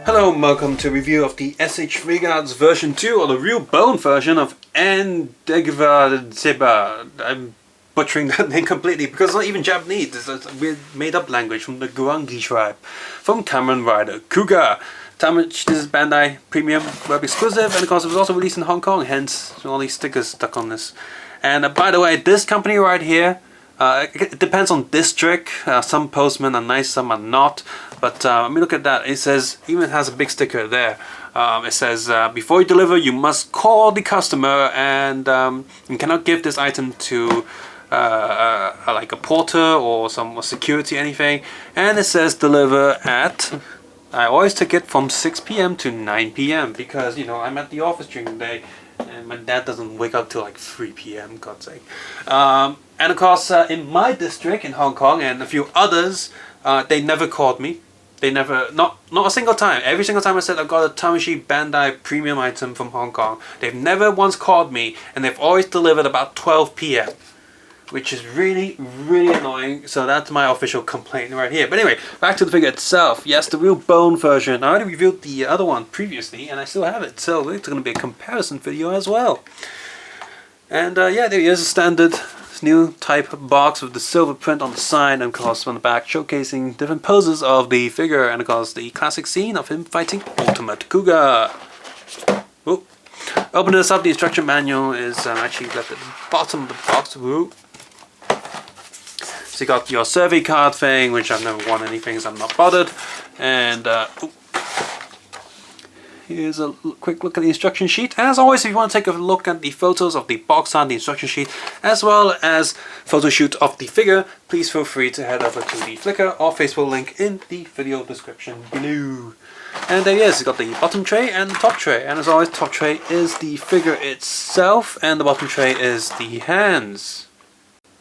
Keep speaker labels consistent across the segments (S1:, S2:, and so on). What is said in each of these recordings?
S1: Hello and welcome to a review of the SH Figuarts version 2, or the real bone version of Daguva Zeba. I'm butchering that name completely because it's not even Japanese, it's a weird made up language from the Gurangi tribe. From Kamen Rider Kuuga. This is Bandai Premium Web Exclusive, and of course it was also released in Hong Kong, hence all these stickers stuck on this. And by the way, this company right here, it depends on district. Some postmen are nice, some are not. But let me look at that. It says, even has a big sticker there. It says, before you deliver, you must call the customer, and you cannot give this item to like a porter or some security, anything. And it says deliver at, I always take it from 6 PM to 9 PM because, you know, I'm at the office during the day and my dad doesn't wake up till like 3 PM, God's sake. And of course, in my district in Hong Kong and a few others, they never called me. They never, not a single time. Every single time I said I've got a Tamashii Bandai premium item from Hong Kong, they've never once called me, and they've always delivered about 12 PM. Which is really, really annoying. So that's my official complaint right here. But anyway, back to the figure itself. Yes, the real bone version. I already reviewed the other one previously, and I still have it. So it's going to be a comparison video as well. And yeah, there is a standard new type box with the silver print on the side, and of course on the back showcasing different poses of the figure, and of course the classic scene of him fighting Ultimate Kuuga. Whoa. Open this up, the instruction manual is actually left at the bottom of the box. Whoa. So you got your survey card thing, which I've never won anything, so I'm not bothered. And here's a quick look at the instruction sheet. As always, if you want to take a look at the photos of the box art, the instruction sheet, as well as photo shoot of the figure, please feel free to head over to the Flickr or Facebook link in the video description below. And there he is. He's got the bottom tray and the top tray. And as always, top tray is the figure itself, and the bottom tray is the hands.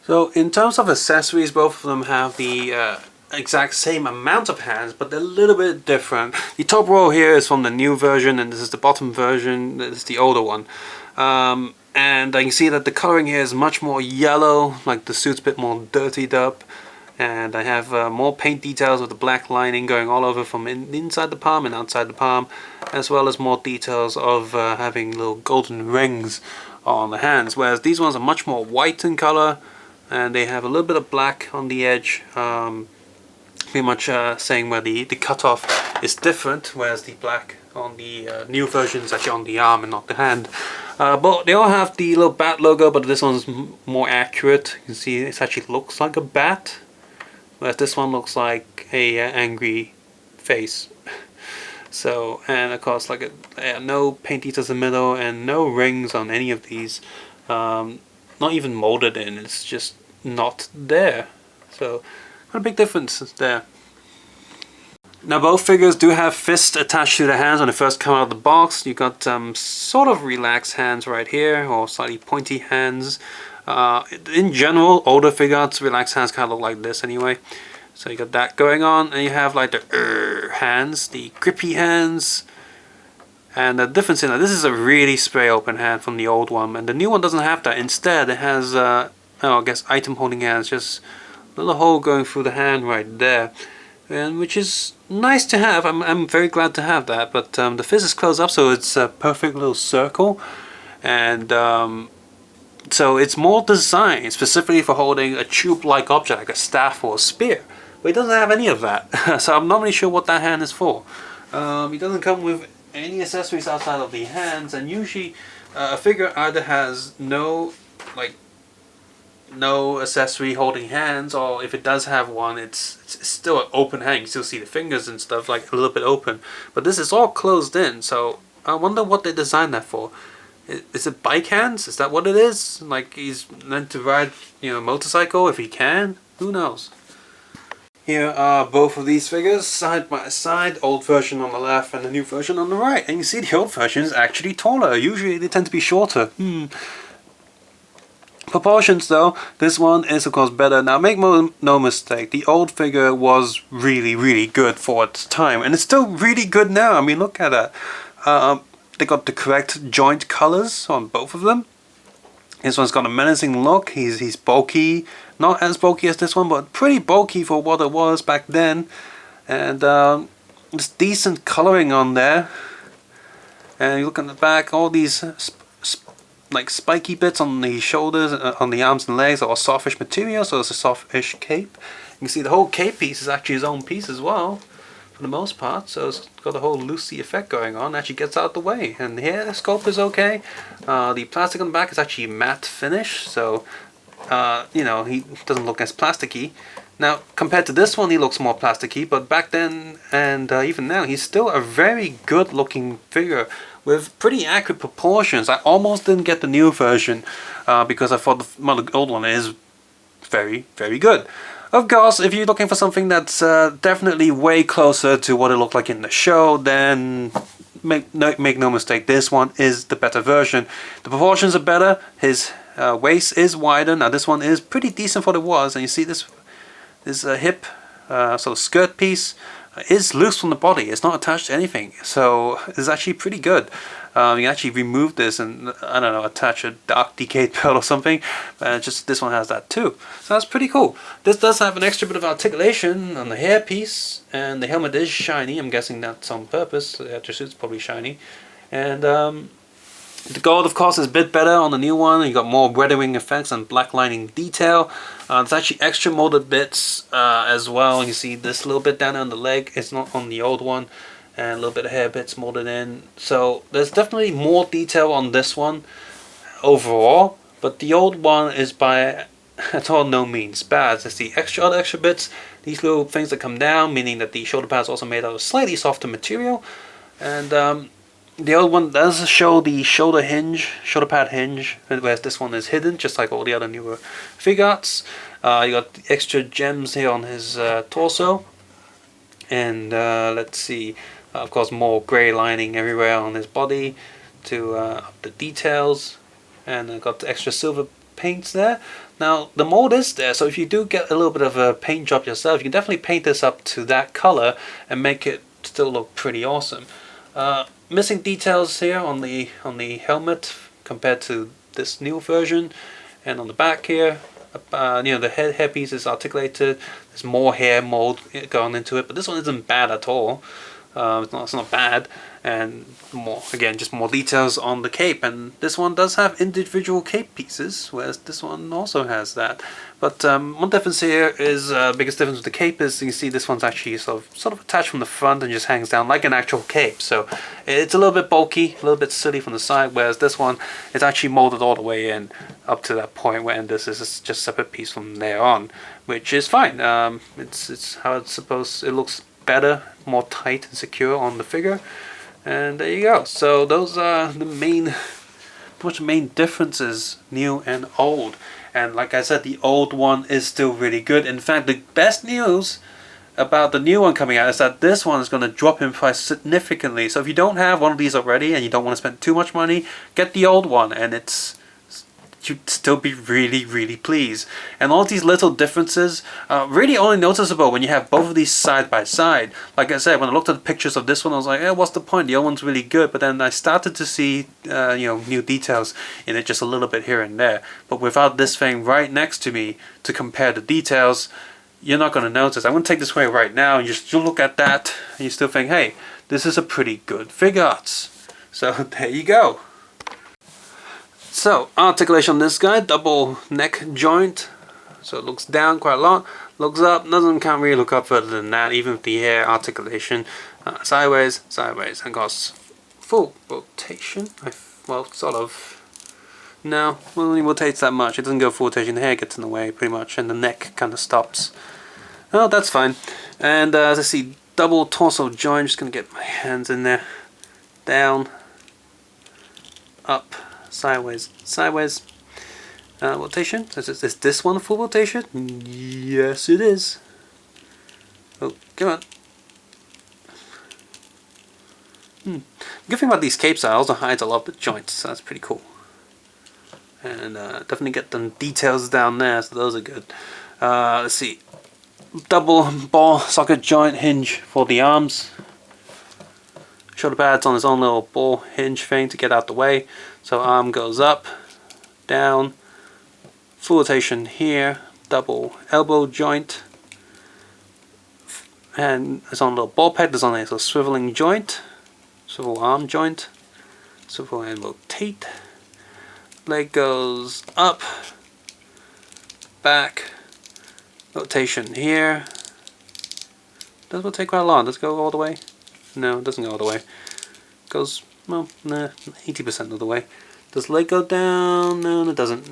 S1: So in terms of accessories, both of them have the exact same amount of hands, but they're a little bit different. The top row here is from the new version, and this is the bottom version. This is the older one. And I can see that the coloring here is much more yellow, like the suit's a bit more dirtied up. And I have more paint details with the black lining going all over from inside the palm and outside the palm, as well as more details of having little golden rings on the hands, whereas these ones are much more white in color, and they have a little bit of black on the edge, pretty much saying where the cutoff is different, whereas the black on the new version is actually on the arm and not the hand. But they all have the little bat logo, but this one's more accurate. You can see it actually looks like a bat, whereas this one looks like a angry face. So, and of course, like no paint details in the middle and no rings on any of these. Not even molded in, it's just not there. So, what a big difference there. Now both figures do have fists attached to the hands when they first come out of the box. You got sort of relaxed hands right here, or slightly pointy hands. In general, older Figuarts relaxed hands kind of look like this anyway. So you got that going on, and you have like the hands, the grippy hands. And the difference in that, this is a really spray open hand from the old one, and the new one doesn't have that. Instead, it has, I guess, item holding hands, just a little hole going through the hand right there, and which is nice to have. I'm very glad to have that. But the fist is closed up, so it's a perfect little circle, and so it's more designed specifically for holding a tube-like object like a staff or a spear. But it doesn't have any of that, so I'm not really sure what that hand is for. It doesn't come with any accessories outside of the hands, and usually a figure either has no accessory holding hands, or if it does have one, it's still an open hand. You still see the fingers and stuff like a little bit open, but this is all closed in. So I wonder what they designed that for. Is it bike hands? Is that what it is? Like he's meant to ride, you know, a motorcycle if he can? Who knows? Here are both of these figures side by side, old version on the left and the new version on the right. And you see the old version is actually taller. Usually they tend to be shorter. Proportions though, this one is of course better. Now make no mistake, the old figure was really, really good for its time. And it's still really good now. I mean, look at that. They got the correct joint colors on both of them. This one's got a menacing look. He's bulky. Not as bulky as this one, but pretty bulky for what it was back then. And There's decent coloring on there. And you look on the back, all these like spiky bits on the shoulders, on the arms and legs, are all softish material, so it's a softish cape. You can see the whole cape piece is actually its own piece as well, for the most part, so it's got a whole loosey effect going on. Actually gets out of the way. And here the sculpt is okay. The plastic on the back is actually matte finish, so you know, he doesn't look as plasticky. Now compared to this one, he looks more plasticky, but back then and even now, he's still a very good looking figure with pretty accurate proportions. I almost didn't get the new version because I thought the old one is very, very good. Of course, if you're looking for something that's definitely way closer to what it looked like in the show, then make no mistake, this one is the better version. The proportions are better, his waist is wider. Now this one is pretty decent for what it was, and you see this hip sort of skirt piece is loose from the body. It's not attached to anything, so it's actually pretty good. You can actually remove this and, I don't know, attach a dark decayed belt or something. Just this one has that too, so that's pretty cool. This does have an extra bit of articulation on the hair piece, and the helmet is shiny. I'm guessing that's on purpose. The extra suit's probably shiny, and the gold, of course, is a bit better on the new one. You got more weathering effects and black lining detail. There's actually extra molded bits as well. You see this little bit down on the leg. It's not on the old one. And a little bit of hair bits molded in. So there's definitely more detail on this one overall. But the old one is by at all no means bad. There's the other extra bits. These little things that come down, meaning that the shoulder pads are also made out of slightly softer material. And the old one does show the shoulder pad hinge, whereas this one is hidden, just like all the other newer Figuarts. You got the extra gems here on his torso, and let's see, of course, more grey lining everywhere on his body to up the details, and I got the extra silver paints there. Now the mold is there, so if you do get a little bit of a paint job yourself, you can definitely paint this up to that color and make it still look pretty awesome. Missing details here on the helmet compared to this new version, and on the back here, you know, the hairpiece is articulated. There's more hair mold going into it, but this one isn't bad at all. It's not bad, and just more details on the cape. And this one does have individual cape pieces, whereas this one also has that. But one difference here is biggest difference with the cape is you can see this one's actually sort of attached from the front and just hangs down like an actual cape. So it's a little bit bulky, a little bit silly from the side, whereas this one is actually molded all the way in up to that point, where this is just a separate piece from there on, which is fine. It's how it's supposed. It looks better, more tight and secure on the figure, and there you go. So those are the main differences, new and old. And like I said, the old one is still really good. In fact, the best news about the new one coming out is that this one is going to drop in price significantly. So if you don't have one of these already and you don't want to spend too much money, get the old one, and you'd still be really, really pleased. And all these little differences really only noticeable when you have both of these side by side. Like I said, when I looked at the pictures of this one, I was like, eh, what's the point? The old one's really good. But then I started to see you know, new details in it, just a little bit here and there. But without this thing right next to me to compare the details, you're not going to notice. I'm going to take this away right now, and you'll look at that and you still think, hey, this is a pretty good Figuarts. So there you go. So, articulation on this guy, double neck joint, so it looks down quite a lot, looks up, can't really look up further than that, even with the hair articulation, sideways, and goes full rotation, well, sort of, no, it only rotates that much, it doesn't go full rotation, the hair gets in the way pretty much, and the neck kind of stops. Oh, that's fine. And let's see, double torso joint, just going to get my hands in there, down, up, sideways, rotation. Is this one full rotation? Yes, it is. Oh, come on. Good thing about these capes, I also hides a lot of the joints, so that's pretty cool. And definitely get the details down there, so those are good. Let's see, double ball socket joint hinge for the arms. Shoulder pads on his own little ball hinge thing to get out the way. So arm goes up, down, full rotation here, double elbow joint, and it's on a little ball peg. There's on a little swiveling joint, swivel arm joint, swivel and rotate. Leg goes up, back, rotation here. Doesn't take quite long. Does it go all the way? No, it doesn't go all the way. Goes, well, nah, 80% of the way. Does leg go down? No, it doesn't.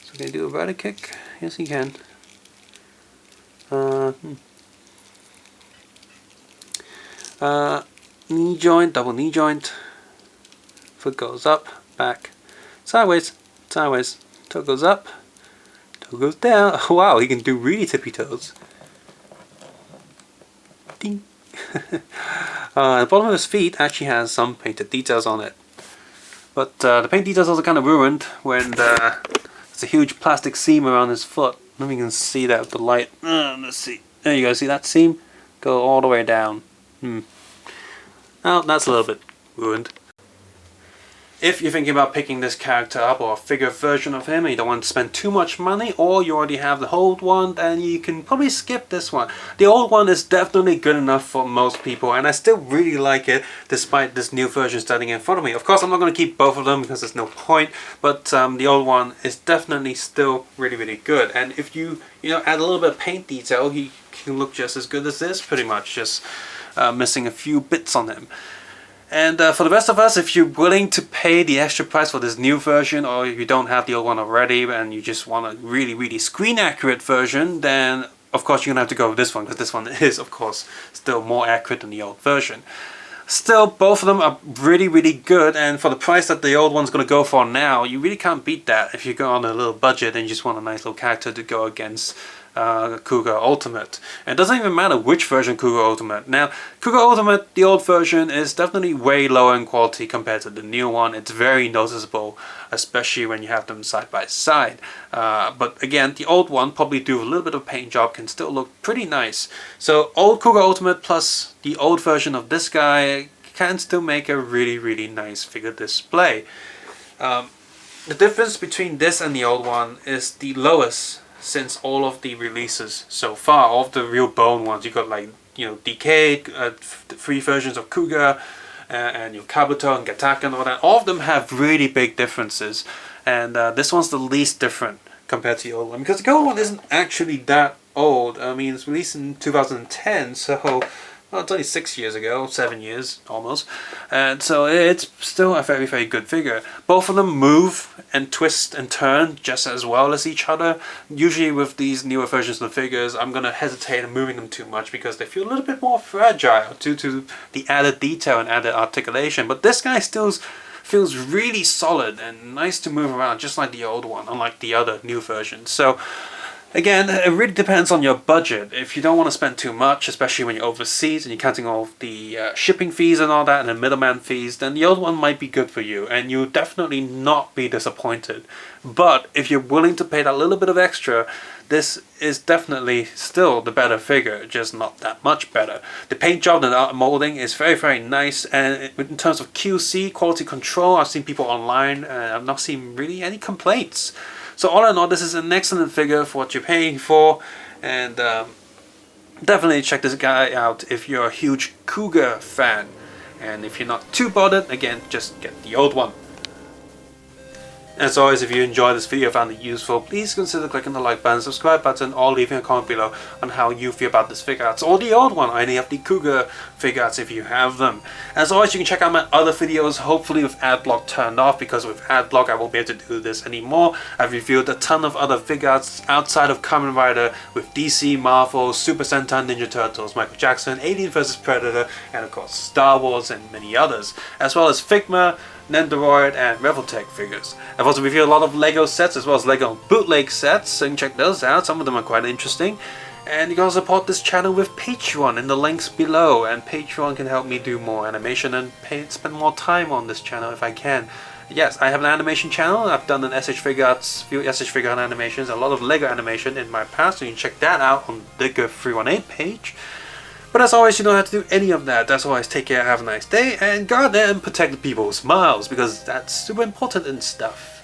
S1: So can you do a rider kick? Yes, you can. Knee joint, double knee joint. Foot goes up, back, sideways, sideways. Toe goes up, toe goes down. Wow, he can do really tippy toes. Ding. The bottom of his feet actually has some painted details on it. But the paint details are also kind of ruined when there's a huge plastic seam around his foot. I don't know if you can see that with the light. Let's see. There you go, see that seam? Go all the way down. Now that's a little bit ruined. If you're thinking about picking this character up or a figure version of him and you don't want to spend too much money, or you already have the old one, then you can probably skip this one. The old one is definitely good enough for most people, and I still really like it despite this new version standing in front of me. Of course, I'm not going to keep both of them because there's no point, but the old one is definitely still really, really good. And if you add a little bit of paint detail, he can look just as good as this, pretty much, just missing a few bits on him. And for the rest of us, if you're willing to pay the extra price for this new version, or if you don't have the old one already and you just want a really, really screen accurate version, then of course you're going to have to go with this one, because this one is, of course, still more accurate than the old version. Still, both of them are really, really good, and for the price that the old one's going to go for now, you really can't beat that if you go on a little budget and you just want a nice little character to go against Kuuga Ultimate. And it doesn't even matter which version Kuuga Ultimate. Now, Kuuga Ultimate, the old version, is definitely way lower in quality compared to the new one. It's very noticeable, especially when you have them side by side. But again, the old one, probably do a little bit of paint job, can still look pretty nice. So old Kuuga Ultimate plus the old version of this guy can still make a really, really nice figure display. The difference between this and the old one is the lowest since all of the releases so far. All of the real bone ones, you got like Decade, three versions of Kuuga, and Kabuto and Gataka and all that. All of them have really big differences, and this one's the least different compared to the old one, because the old one isn't actually that old. I mean, it's released in 2010, so well, it's only 6 years ago, 7 years almost, and so it's still a very, very good figure. Both of them move and twist and turn just as well as each other. Usually with these newer versions of the figures, I'm going to hesitate in moving them too much because they feel a little bit more fragile due to the added detail and added articulation. But this guy still feels really solid and nice to move around, just like the old one, unlike the other new versions. So again, it really depends on your budget. If you don't want to spend too much, especially when you're overseas and you're counting off the shipping fees and all that and the middleman fees, then the old one might be good for you and you'll definitely not be disappointed. But if you're willing to pay that little bit of extra, this is definitely still the better figure, just not that much better. The paint job and the molding is very, very nice, and in terms of QC, quality control, I've seen people online and I've not seen really any complaints. So all in all, this is an excellent figure for what you're paying for, and definitely check this guy out if you're a huge Kuuga fan. And if you're not too bothered, again, just get the old one. As always, if you enjoyed this video, found it useful, please consider clicking the like button, subscribe button, or leaving a comment below on how you feel about this Figuarts, or the old one, or any of the Kuuga Figuarts if you have them. As always, you can check out my other videos, hopefully with adblock turned off, because with adblock I won't be able to do this anymore. I've reviewed a ton of other Figuarts outside of Kamen Rider with DC, Marvel, Super Sentai, Ninja Turtles, Michael Jackson, Alien vs Predator, and of course Star Wars and many others, as well as Figma, Nendoroid and Revoltech figures. I've also reviewed a lot of LEGO sets as well as LEGO bootleg sets, so you can check those out. Some of them are quite interesting. And you can also support this channel with Patreon in the links below, and Patreon can help me do more animation and spend more time on this channel if I can. Yes, I have an animation channel. I've done an Figuarts, few Figuarts animations, a lot of LEGO animation in my past, so you can check that out on the Daguva318 page. But as always, you don't have to do any of that. As always, take care, have a nice day, and guard and protect the people's smiles, because that's super important and stuff.